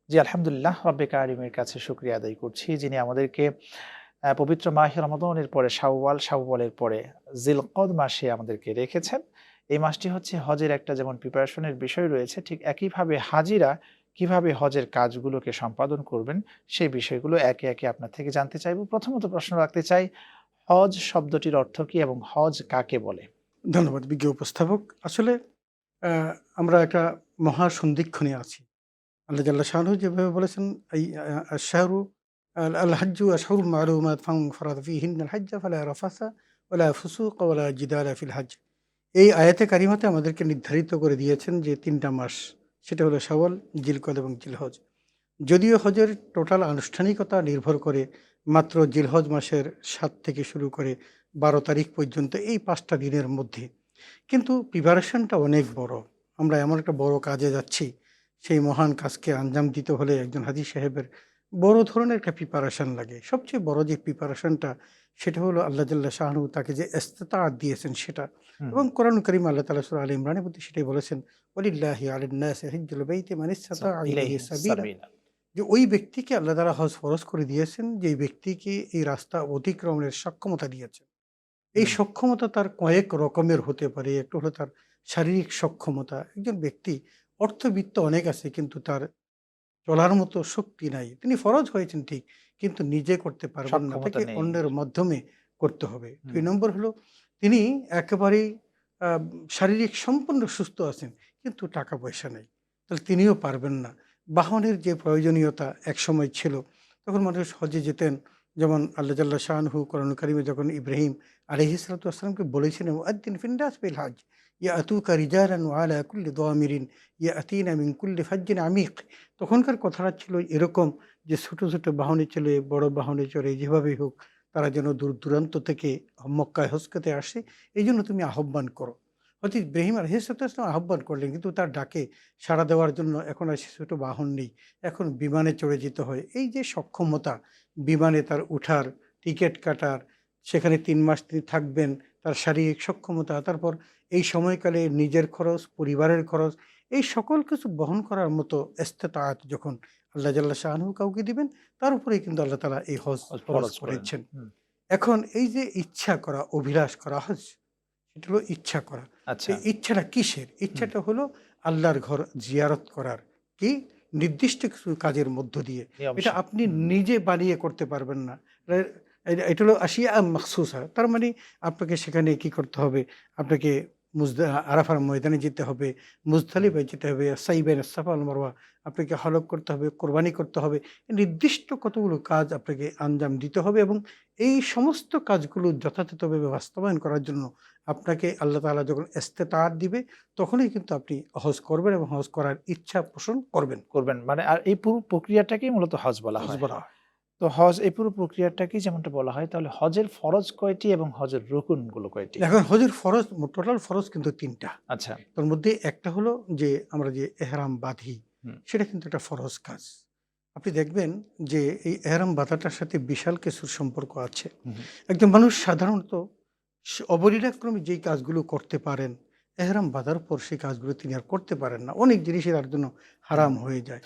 জি, আলহামদুলিল্লাহ রাব্বে কারিমের কাছে শুকরিয়া আদায় করছি, যিনি আমাদেরকে পবিত্র মাহে রমাদানের পরে শাওয়াল, শাওয়ালের পরে জিলকদ মাসে আমাদেরকে রেখেছেন। এই মাসটি হচ্ছে হজের একটা যেমন প্রিপারেশনের বিষয় রয়েছে, ঠিক একইভাবে হাজিরা কিভাবে হজের কাজগুলোকে সম্পাদন করবেন, সেই বিষয়গুলো একে, একে আপনার থেকে জানতে চাইব। প্রথমত প্রশ্ন রাখতে চাই, হজ শব্দটির অর্থ কি এবং হজ কাকে বলে? ধন্যবাদ বিজ্ঞ উপস্থাপক। আসলে আ আমরা একটা মহা সন্ধিক্ষণে আছি। আল্লাহ জাল্লা শাআনহু যেভাবে বলেছেন, এই আশ-শাহরু আল-হাজ্জু আশহুরুম মা'লুমাত ফামান ফারাদা ফীহিন্নাল হাজ্জা ফালা রাফাসা ওয়ালা ফুসুকা ওয়ালা জিদালা ফিল হজ্জ। এই আয়াতে কারিমাতে আমাদেরকে নির্ধারিত করে দিয়েছেন যে ৩ টা মাস। সেটা হলো শাওয়াল, জিলকদ এবং জিলহজ। যদিও হজের টোটাল আনুষ্ঠানিকতা নির্ভর করে মাত্র জিলহজ মাসের ৭ থেকে শুরু করে ১২ তারিখ পর্যন্ত এই ৫ টা দিনের মধ্যে। কিন্তু প্রিপারেশনটা অনেক বড়। আমরা এমন একটা বড় কাজে যাচ্ছি, সেই মহান কাজকে আঞ্জাম দিতে হলে একজন হাজী সাহেবের বড় ধরনের একটা প্রিপারেশন লাগে। সবচেয়ে বড় যে প্রিপারেশনটা, সেটা হলো আল্লাহ জাল্লা শাআনহু তাকে যে ইস্তিতাআত দিয়েছেন সেটা। হুম, এবং কোরআনুল কারীম আল্লাহ তাআলা সূরা আলে ইমরানের মধ্যে সেটাই বলেছেন, ওয়ালিল্লাহি আলান নাসি হিজ্জুল বাইতি মান ইসতাতাআ ইলাইহি ইলাইহি সাবিলা। সাবিলা। যে ওই ব্যক্তিকে আল্লাহ তাআলা হজ ফরজ করে দিয়েছেন, যেই ব্যক্তিকে এই রাস্তা অতিক্রমণের সক্ষমতা দিয়েছেন। এই হুম, সক্ষমতা তার কয়েক রকমের হতে পারে। একটা হলো তার শারীরিক সক্ষমতা। একজন ব্যক্তি অর্থবিত্ত অনেক আছে, কিন্তু তার চলার মতো শক্তি নাই। তিনি ফরজ হয়েছেন ঠিক, কিন্তু নিজে করতে পারবেন না। সক্ষমতা তাকে নেই। অন্যের মাধ্যমে করতে হবে। হুম, ২ নম্বর হলো তিনি একেবারেই আ শারীরিক সম্পূর্ণ সুস্থ আছেন, কিন্তু টাকা-পয়সা নেই। তাহলে তিনিও পারবেন না। বাহনের যে প্রয়োজনীয়তা একসময় ছিল, তখন মানুষ হজে যেতেন। যেমন আল্লাহ জাল্লা শাআনহু কোরআনুল কারীমে যখন ইব্রাহিম আলাইহিস সালাতু ওয়াসসালামকে বলেছিলেন, "ওয়াদ্দিন ফিন নাস বিল হজ্জ ইয়াতুকা রিজালান ওয়া আলা কুল্লি দামিরিন ইয়াতিনা মিন কুল্লি ফাজ্জিন আমিক।" তখনকার কথাটা ছিল এরকম যে ছোট, ছোট বাহনে চলে, বড় বাহনে চড়ে যেভাবেই হোক তারা যেন দূর-দূরান্ত থেকে মক্কায় হজ করতে আসে, এইজন্য তুমি আহ্বান করো। হয়তো ইব্রাহিম আলাইহিস-সালাম আহ্বান করলেন, কিন্তু তার ডাকে সাড়া দেওয়ার জন্য এখন আর সে ছোট বাহন নেই। এখন বিমানে চড়ে যেতে হয়। এই যে সক্ষমতা, বিমানে তার উঠার, টিকেট কাটার, সেখানে ৩ মাস তিনি থাকবেন, তার শারীরিক সক্ষমতা, তারপর এই সময়কালে নিজের খরচ, পরিবারের খরচ, এই সকল কিছু বহন করার মতো ইস্তেতাআত যখন আল্লাহ জাল্লা শাআনহু কাউকে দিবেন, তার উপরেই কিন্তু আল্লাহ তাআলা এই হজ হজ ফরজ ফরজ করেন। করেছেন। হুম, এখন এই যে ইচ্ছা করা, অভিলাষ করা হজ, সেটা হলো ইচ্ছা করা। তো আচ্ছা। এই ইচ্ছাটা কিসের? হুম, ইচ্ছাটা হলো আল্লাহর ঘর জিয়ারত করার। কি? নির্দিষ্ট কিছু কাজের মধ্য দিয়ে। নিয়ম এটা আপনি হুম, নিজে বানিয়ে করতে পারবেন না। রে এটা হলো আশিয়া মাখসুসা। তার মানে আপনাকে সেখানে কি করতে হবে? আপনাকে আরাফার ময়দানে যেতে হবে, হুম, মুজদালিফায় যেতে হবে, সাই বাইনা সাফা ওয়াল মারওয়া, আপনাকে হলক করতে হবে, কোরবানি করতে হবে। নির্দিষ্ট কতগুলো কাজ আপনাকে আঞ্জাম দিতে হবে, এবং এই সমস্ত কাজগুলো যথাযথভাবে বাস্তবায়ন করার জন্য আপনাকে আল্লাহ তাআলা যখন ইস্তেতাআত দিবে, তখনই কিন্তু আপনি হজ করবেন এবং হজ করার ইচ্ছা পোষণ করবেন। করবেন। মানে আর এই পুরো প্রক্রিয়াটাকেই মূলত হজ বলা হজ হয়। বলা হয়। তো হজ এই পুরো প্রক্রিয়াটাকেই যেমনটা বলা হয়, তাহলে হজের ফরজ কয়টি এবং হজের রুকুনগুলো কয়টি? এখন হজের ফরজ, টোটাল ফরজ কিন্তু ৩ টা। আচ্ছা। তার মধ্যে একটা হলো যে আমরা যে এহরাম বাঁধি, হুম, সেটা কিন্তু একটা ফরজ কাজ। আপনি দেখবেন যে এই এহরাম বাঁধাটার সাথে বিশাল কিছুর সম্পর্ক আছে। হু, হু। একজন মানুষ সাধারণত অবলীলাক্রমে যেই কাজগুলো করতে পারেন, এহরাম বাঁধার পর সেই কাজগুলো তিনি আর করতে পারেন না। অনেক জিনিসই তার জন্য হুম। হারাম হয়ে যায়।